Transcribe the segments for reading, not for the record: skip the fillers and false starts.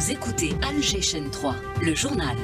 Vous écoutez Alger Chaîne 3, le journal.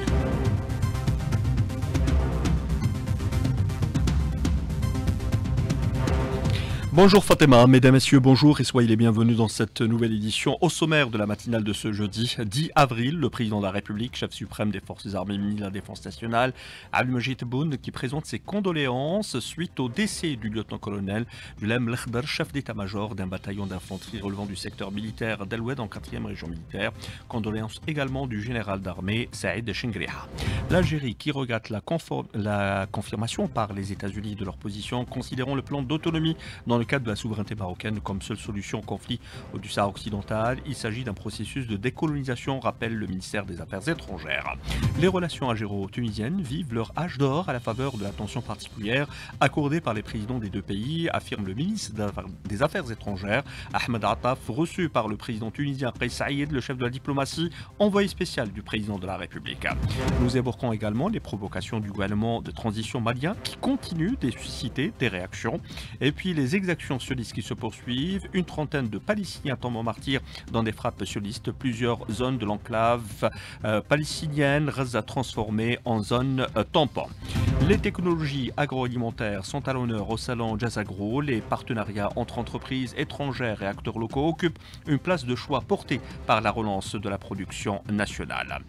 Bonjour Fatima, mesdames, messieurs, bonjour et soyez les bienvenus dans cette nouvelle édition. Au sommaire de la matinale de ce jeudi 10 avril, le président de la République, chef suprême des forces armées, ministre de la Défense nationale, Abdelmajid Tebboune, qui présente ses condoléances suite au décès du lieutenant-colonel Julem Lekhdar, chef d'état-major d'un bataillon d'infanterie relevant du secteur militaire d'Al-Oued en 4e région militaire. Condoléances également du général d'armée Saïd Chengriha. L'Algérie qui regrette la confirmation par les États-Unis de leur position, considérant le plan d'autonomie dans le cadre de la souveraineté marocaine comme seule solution au conflit du Sahara occidental. Il s'agit d'un processus de décolonisation, rappelle le ministère des Affaires étrangères. Les relations algéro-tunisiennes vivent leur âge d'or à la faveur de l'attention particulière accordée par les présidents des deux pays, affirme le ministre des Affaires étrangères, Ahmed Attaf, reçu par le président tunisien Kais Saïed, le chef de la diplomatie, envoyé spécial du président de la République. Nous évoquons également les provocations du gouvernement de transition malien qui continue de susciter des réactions, et puis les exactions sionistes qui se poursuivent, une trentaine de Palestiniens tombent martyrs dans des frappes sionistes, plusieurs zones de l'enclave palestinienne Gaza transformées en zone tampon. Les technologies agroalimentaires sont à l'honneur au salon Jazz Agro. Les partenariats entre entreprises étrangères et acteurs locaux occupent une place de choix portée par la relance de la production nationale.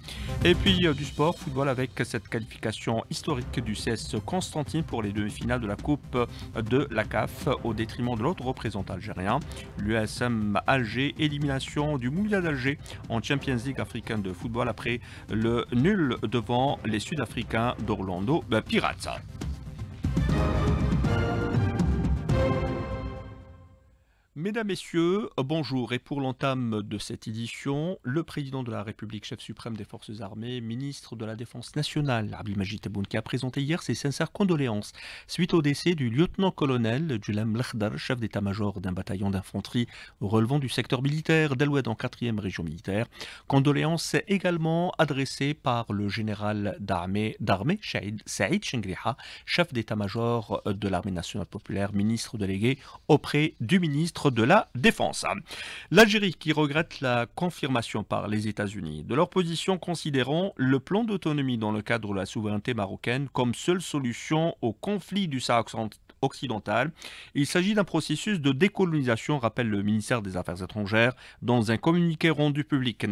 Et puis du sport, football avec cette qualification historique du CS Constantine pour les demi-finales de la Coupe de la CAF au détriment de l'autre représentant algérien, l'USM Alger, élimination du Moulia d'Alger en Champions League africaine de football après le nul devant les Sud-Africains d'Orlando Pirates. Mesdames, Messieurs, bonjour. Et pour l'entame de cette édition, le président de la République, chef suprême des forces armées, ministre de la Défense nationale, Abdelmajid Tebboune, qui a présenté hier ses sincères condoléances suite au décès du lieutenant-colonel Julem Lekhdar, chef d'état-major d'un bataillon d'infanterie relevant du secteur militaire d'Al-Oued en 4e région militaire. Condoléances également adressées par le général d'armée Saïd Chengriha, chef d'état-major de l'armée nationale populaire, ministre délégué auprès du ministre de la Défense. L'Algérie qui regrette la confirmation par les États-Unis de leur position considérant le plan d'autonomie dans le cadre de la souveraineté marocaine comme seule solution au conflit du Sahara occidental. Il s'agit d'un processus de décolonisation, rappelle le ministère des Affaires étrangères dans un communiqué rendu public.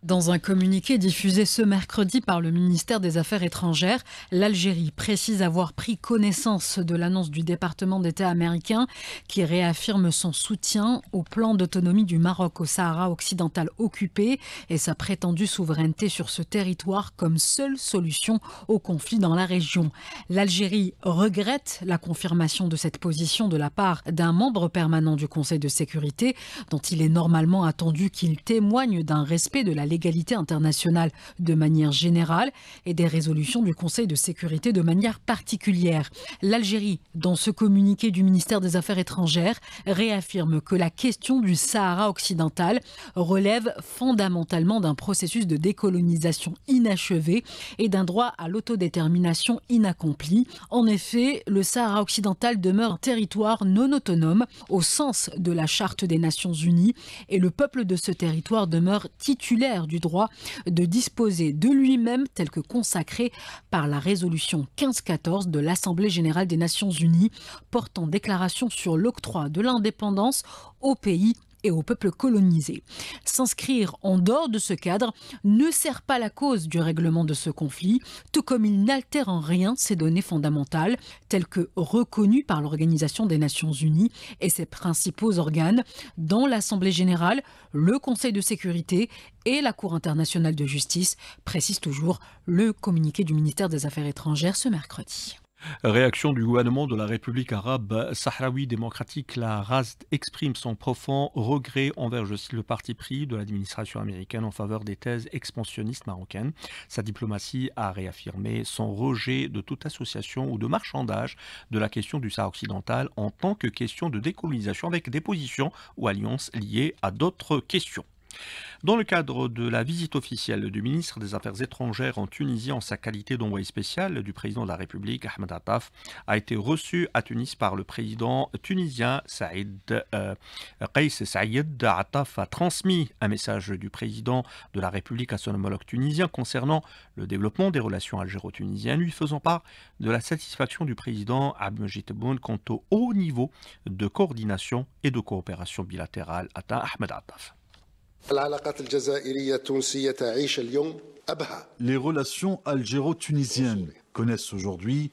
Dans un communiqué diffusé ce mercredi par le ministère des Affaires étrangères, l'Algérie précise avoir pris connaissance de l'annonce du département d'État américain qui réaffirme son soutien au plan d'autonomie du Maroc au Sahara occidental occupé et sa prétendue souveraineté sur ce territoire comme seule solution au conflit dans la région. L'Algérie regrette la confirmation de cette position de la part d'un membre permanent du Conseil de sécurité dont il est normalement attendu qu'il témoigne d'un respect de la l'égalité internationale de manière générale et des résolutions du Conseil de sécurité de manière particulière. L'Algérie, dans ce communiqué du ministère des Affaires étrangères, réaffirme que la question du Sahara occidental relève fondamentalement d'un processus de décolonisation inachevé et d'un droit à l'autodétermination inaccompli. En effet, le Sahara occidental demeure un territoire non autonome au sens de la Charte des Nations Unies et le peuple de ce territoire demeure titulaire du droit de disposer de lui-même tel que consacré par la résolution 1514 de l'Assemblée générale des Nations unies portant déclaration sur l'octroi de l'indépendance au pays et au peuple colonisé. S'inscrire en dehors de ce cadre ne sert pas la cause du règlement de ce conflit, tout comme il n'altère en rien ses données fondamentales, telles que reconnues par l'Organisation des Nations Unies et ses principaux organes, dont l'Assemblée générale, le Conseil de sécurité et la Cour internationale de justice, précise toujours le communiqué du ministère des Affaires étrangères ce mercredi. Réaction du gouvernement de la République arabe sahraoui démocratique, la RASD exprime son profond regret envers, je cite, le parti pris de l'administration américaine en faveur des thèses expansionnistes marocaines. Sa diplomatie a réaffirmé son rejet de toute association ou de marchandage de la question du Sahara occidental en tant que question de décolonisation avec des positions ou alliances liées à d'autres questions. Dans le cadre de la visite officielle du ministre des Affaires étrangères en Tunisie en sa qualité d'envoyé spécial du président de la République, Ahmed Attaf, a été reçu à Tunis par le président tunisien Kais Saïed. Attaf a transmis un message du président de la République à son homologue tunisien concernant le développement des relations algéro-tunisiennes, lui faisant part de la satisfaction du président Abdelmajid Tebboune quant au haut niveau de coordination et de coopération bilatérale atteint Ahmed Attaf. Les relations algéro-tunisiennes connaissent aujourd'hui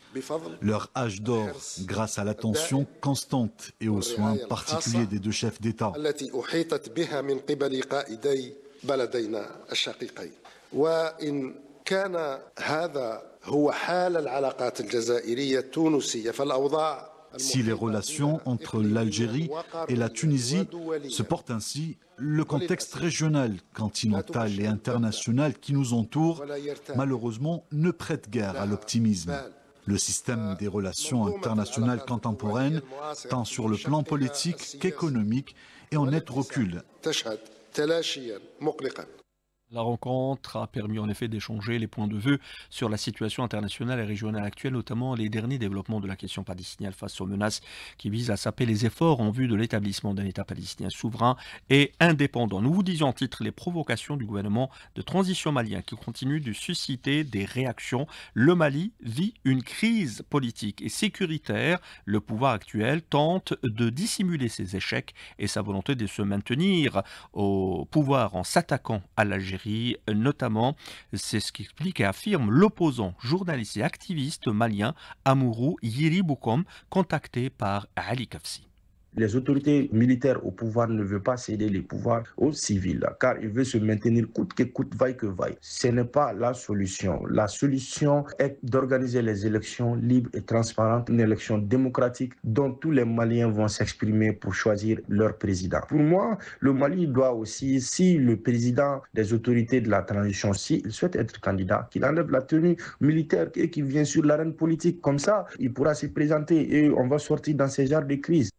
leur âge d'or grâce à l'attention constante et aux soins particuliers des deux chefs d'État. Si les relations entre l'Algérie et la Tunisie se portent ainsi, le contexte régional, continental et international qui nous entoure, malheureusement, ne prête guère à l'optimisme. Le système des relations internationales contemporaines, tant sur le plan politique qu'économique, est en net recul. La rencontre a permis en effet d'échanger les points de vue sur la situation internationale et régionale actuelle, notamment les derniers développements de la question palestinienne face aux menaces qui visent à saper les efforts en vue de l'établissement d'un État palestinien souverain et indépendant. Nous vous disions en titre les provocations du gouvernement de transition malien qui continue de susciter des réactions. Le Mali vit une crise politique et sécuritaire. Le pouvoir actuel tente de dissimuler ses échecs et sa volonté de se maintenir au pouvoir en s'attaquant à l'Algérie. Notamment, c'est ce qu'explique et affirme l'opposant journaliste et activiste malien Amourou Yiri Boukom, contacté par Ali Kafsi. Les autorités militaires au pouvoir ne veulent pas céder les pouvoirs aux civils, car ils veulent se maintenir coûte que coûte, vaille que vaille. Ce n'est pas la solution. La solution est d'organiser les élections libres et transparentes, une élection démocratique dont tous les Maliens vont s'exprimer pour choisir leur président. Pour moi, le Mali doit aussi, si le président des autorités de la transition, s'il souhaite être candidat, qu'il enlève la tenue militaire et qu'il vienne sur l'arène politique. Comme ça, il pourra se présenter et on va sortir dans ces genres de crises.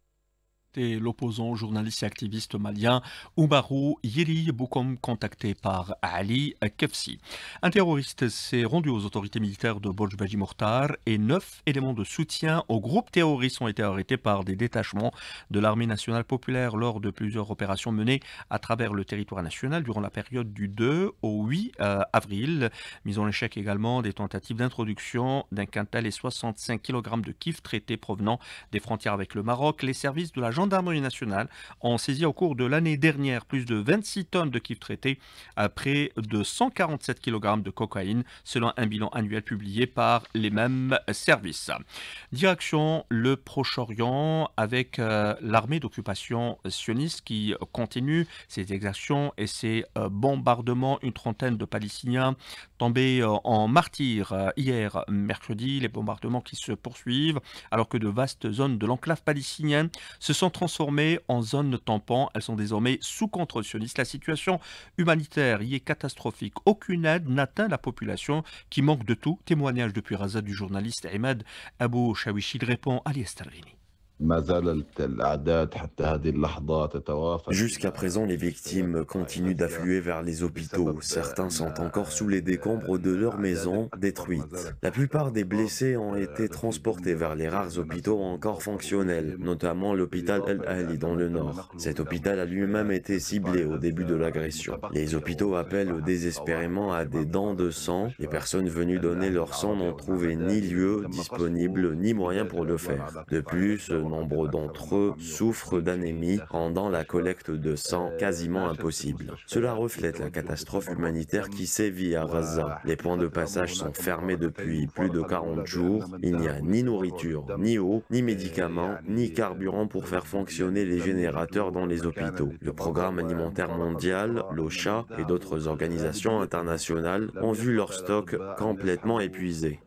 Et l'opposant journaliste et activiste malien Oumarou Yiri Boukom, contacté par Ali Kefsi. Un terroriste s'est rendu aux autorités militaires de Bojbaji Mortar et 9 éléments de soutien au groupe terroriste ont été arrêtés par des détachements de l'armée nationale populaire lors de plusieurs opérations menées à travers le territoire national durant la période du 2 au 8 avril. Mise en échec également des tentatives d'introduction d'un quintal et 65 kg de kif traités provenant des frontières avec le Maroc. Les services de la gendarmerie nationale ont saisi au cours de l'année dernière plus de 26 tonnes de kif traités à près de 147 kg de cocaïne selon un bilan annuel publié par les mêmes services. Direction le Proche-Orient avec l'armée d'occupation sioniste qui continue ses exactions et ses bombardements. Une trentaine de Palestiniens tombés en martyrs hier mercredi. Les bombardements qui se poursuivent alors que de vastes zones de l'enclave palestinienne se sont transformées en zones tampons. Elles sont désormais sous contrôle sioniste. La situation humanitaire y est catastrophique. Aucune aide n'atteint la population qui manque de tout. Témoignage depuis Gaza du journaliste Ahmed Abou Shawishi répond à Liestalrini. Jusqu'à présent, les victimes continuent d'affluer vers les hôpitaux. Certains sont encore sous les décombres de leurs maisons détruites. La plupart des blessés ont été transportés vers les rares hôpitaux encore fonctionnels, notamment l'hôpital El Ahli dans le nord. Cet hôpital a lui-même été ciblé au début de l'agression. Les hôpitaux appellent désespérément à des dons de sang. Les personnes venues donner leur sang n'ont trouvé ni lieu disponible ni moyen pour le faire. De plus, nombre d'entre eux souffrent d'anémie, rendant la collecte de sang quasiment impossible. Cela reflète la catastrophe humanitaire qui sévit à Gaza. Les points de passage sont fermés depuis plus de 40 jours. Il n'y a ni nourriture, ni eau, ni médicaments, ni carburant pour faire fonctionner les générateurs dans les hôpitaux. Le Programme alimentaire mondial, l'OCHA et d'autres organisations internationales ont vu leur stock complètement épuisé.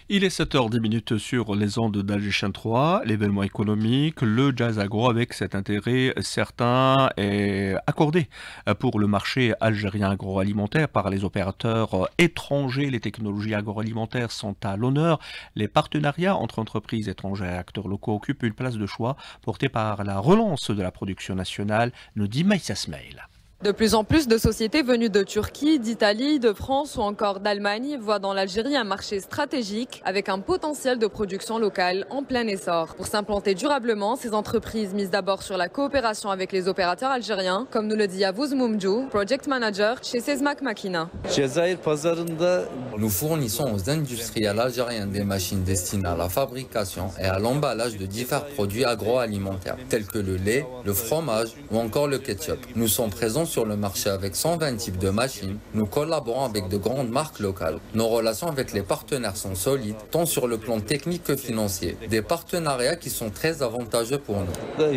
Il est 7h10 sur les ondes d'Alger 3, l'événement économique, le jazz agro avec cet intérêt certain et accordé pour le marché algérien agroalimentaire par les opérateurs étrangers. Les technologies agroalimentaires sont à l'honneur. Les partenariats entre entreprises étrangères et acteurs locaux occupent une place de choix portée par la relance de la production nationale, nous dit Maïssa Smail. De plus en plus de sociétés venues de Turquie, d'Italie, de France ou encore d'Allemagne voient dans l'Algérie un marché stratégique avec un potentiel de production locale en plein essor. Pour s'implanter durablement, ces entreprises misent d'abord sur la coopération avec les opérateurs algériens, comme nous le dit Yavouz Moumdjou, Project Manager chez Sezmak Makina. Nous fournissons aux industriels algériens des machines destinées à la fabrication et à l'emballage de divers produits agroalimentaires, tels que le lait, le fromage ou encore le ketchup. Nous sommes présents sur le marché avec 120 types de machines. Nous collaborons avec de grandes marques locales. Nos relations avec les partenaires sont solides, tant sur le plan technique que financier. Des partenariats qui sont très avantageux pour nous.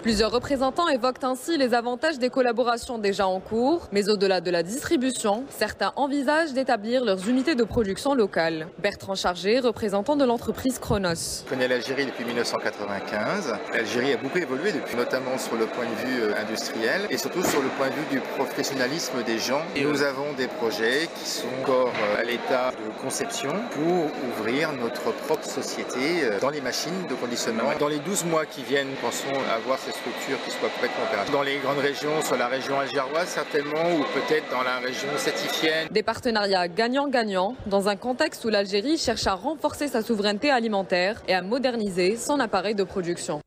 Plusieurs représentants évoquent ainsi les avantages des collaborations déjà en cours, mais au-delà de la distribution, certains envisagent d'établir leurs unités de production locales. Bertrand Chargé, représentant de l'entreprise Chronos. Je connais l'Algérie depuis 1995. L'Algérie a beaucoup évolué depuis, notamment sur le point de vue industriel et surtout sur le point de vue du professionnalisme des gens. Et nous avons des projets qui sont encore à l'état de conception pour ouvrir notre propre société dans les machines de conditionnement. Dans les 12 mois qui viennent, nous pensons avoir ces structures qui soient complètement opérationnelles. Dans les grandes régions, sur la région algéroise certainement, ou peut-être dans la région sétifienne. Des partenariats gagnant-gagnant dans un contexte où l'Algérie cherche à renforcer sa souveraineté alimentaire et à moderniser son appareil de production.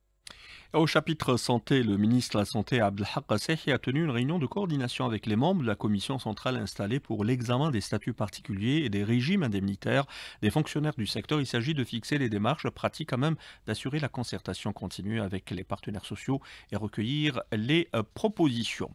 Au chapitre santé, le ministre de la Santé Abdelhak Sehi a tenu une réunion de coordination avec les membres de la commission centrale installée pour l'examen des statuts particuliers et des régimes indemnitaires des fonctionnaires du secteur. Il s'agit de fixer les démarches pratiques à même d'assurer la concertation continue avec les partenaires sociaux et recueillir les propositions.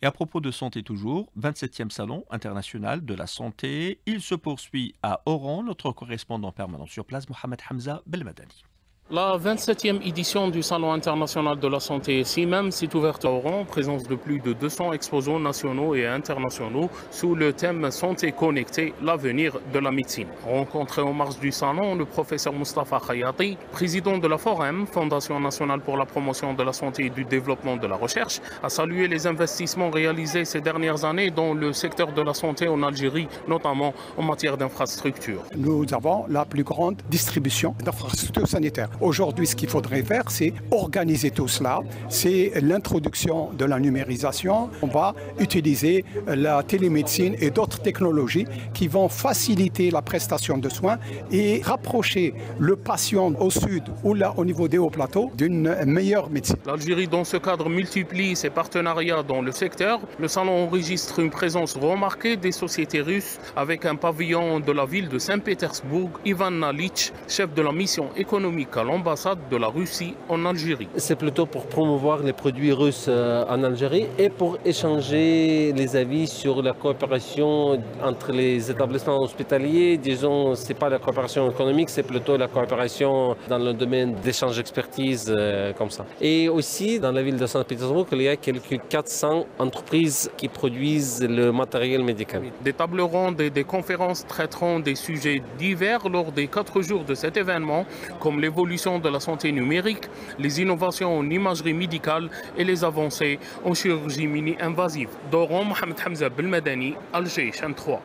Et à propos de santé toujours, 27e salon international de la santé, il se poursuit à Oran. Notre correspondant permanent sur place, Mohamed Hamza Belmadani. La 27e édition du Salon international de la santé SIMEM s'est ouverte à Oran en présence de plus de 200 exposants nationaux et internationaux sous le thème Santé connectée, l'avenir de la médecine. Rencontré en marge du salon, le professeur Mustafa Khayati, président de la FOREM, Fondation nationale pour la promotion de la santé et du développement de la recherche, a salué les investissements réalisés ces dernières années dans le secteur de la santé en Algérie, notamment en matière d'infrastructures. Nous avons la plus grande distribution d'infrastructures sanitaires. Aujourd'hui, ce qu'il faudrait faire, c'est organiser tout cela. C'est l'introduction de la numérisation. On va utiliser la télémédecine et d'autres technologies qui vont faciliter la prestation de soins et rapprocher le patient au sud ou là au niveau des hauts plateaux d'une meilleure médecine. L'Algérie, dans ce cadre, multiplie ses partenariats dans le secteur. Le salon enregistre une présence remarquée des sociétés russes avec un pavillon de la ville de Saint-Pétersbourg, Ivan Nalitch, chef de la mission économique à l'ambassade de la Russie en Algérie. C'est plutôt pour promouvoir les produits russes en Algérie et pour échanger les avis sur la coopération entre les établissements hospitaliers. Disons, ce n'est pas la coopération économique, c'est plutôt la coopération dans le domaine d'échange d'expertise comme ça. Et aussi, dans la ville de Saint-Pétersbourg, il y a quelques 400 entreprises qui produisent le matériel médical. Des tables rondes et des conférences traiteront des sujets divers lors des 4 jours de cet événement, comme l'évolution de la santé numérique, les innovations en imagerie médicale et les avancées en chirurgie mini-invasive. D'Oran, Mohamed Hamza Belmadani, Alger, chaîne 3.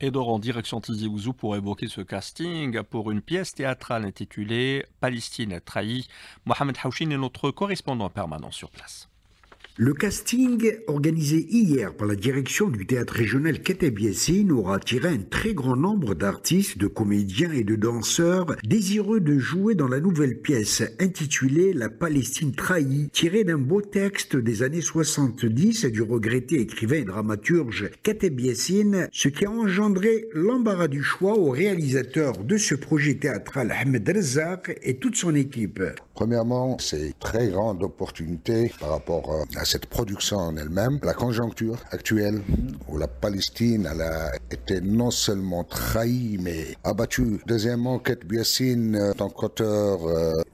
Et d'Oran, direction Tizi Ouzou pour évoquer ce casting pour une pièce théâtrale intitulée Palestine trahie. Mohamed Haouchine est notre correspondant permanent sur place. Le casting, organisé hier par la direction du théâtre régional Kateb Yassine, aura attiré un très grand nombre d'artistes, de comédiens et de danseurs désireux de jouer dans la nouvelle pièce intitulée La Palestine trahie, tirée d'un beau texte des années 70 du regretté écrivain et dramaturge Kateb Yassine, ce qui a engendré l'embarras du choix au réalisateur de ce projet théâtral Ahmed Rezzaq et toute son équipe. Premièrement, c'est une très grande opportunité par rapport à à cette production en elle-même. La conjoncture actuelle où la Palestine elle a été non seulement trahie mais abattue. Deuxièmement, Kate Biassin, en tant qu'auteur,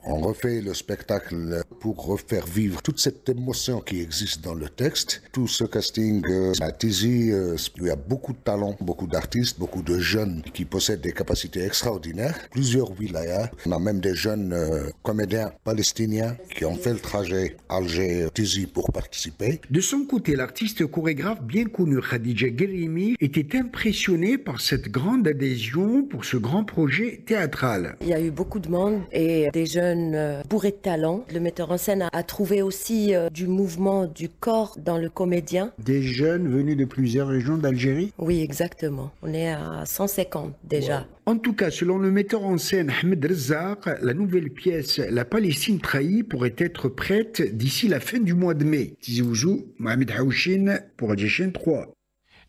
on refait le spectacle pour refaire vivre toute cette émotion qui existe dans le texte. Tout ce casting à Tizi, il y a beaucoup de talents, beaucoup d'artistes, beaucoup de jeunes qui possèdent des capacités extraordinaires. Plusieurs wilayas. On a même des jeunes comédiens palestiniens qui ont fait le trajet Alger-Tizi pour participer. De son côté, l'artiste chorégraphe bien connu Khadija Guerimi était impressionné par cette grande adhésion pour ce grand projet théâtral. Il y a eu beaucoup de monde et des jeunes bourrés de talent. Le metteur en scène a trouvé aussi du mouvement du corps dans le comédien. Des jeunes venus de plusieurs régions d'Algérie? Oui, exactement. On est à 150 déjà. Wow. En tout cas, selon le metteur en scène Ahmed Rezzaq, la nouvelle pièce La Palestine trahie pourrait être prête d'ici la fin du mois de mai. Tizi Ouzou, Mohamed Haouchine pour Alger 3.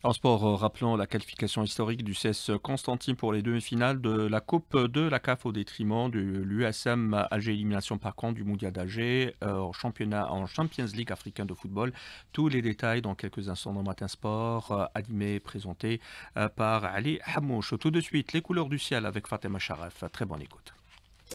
En sport, rappelons la qualification historique du CS Constantine pour les demi-finales de la Coupe de la CAF au détriment de l'USM Alger, élimination par contre du Moudia d'Alger en Champions League africain de football. Tous les détails dans quelques instants dans Matin Sport, animé, présenté par Ali Hamouche. Tout de suite, les couleurs du ciel avec Fatima Sharaf. Très bonne écoute.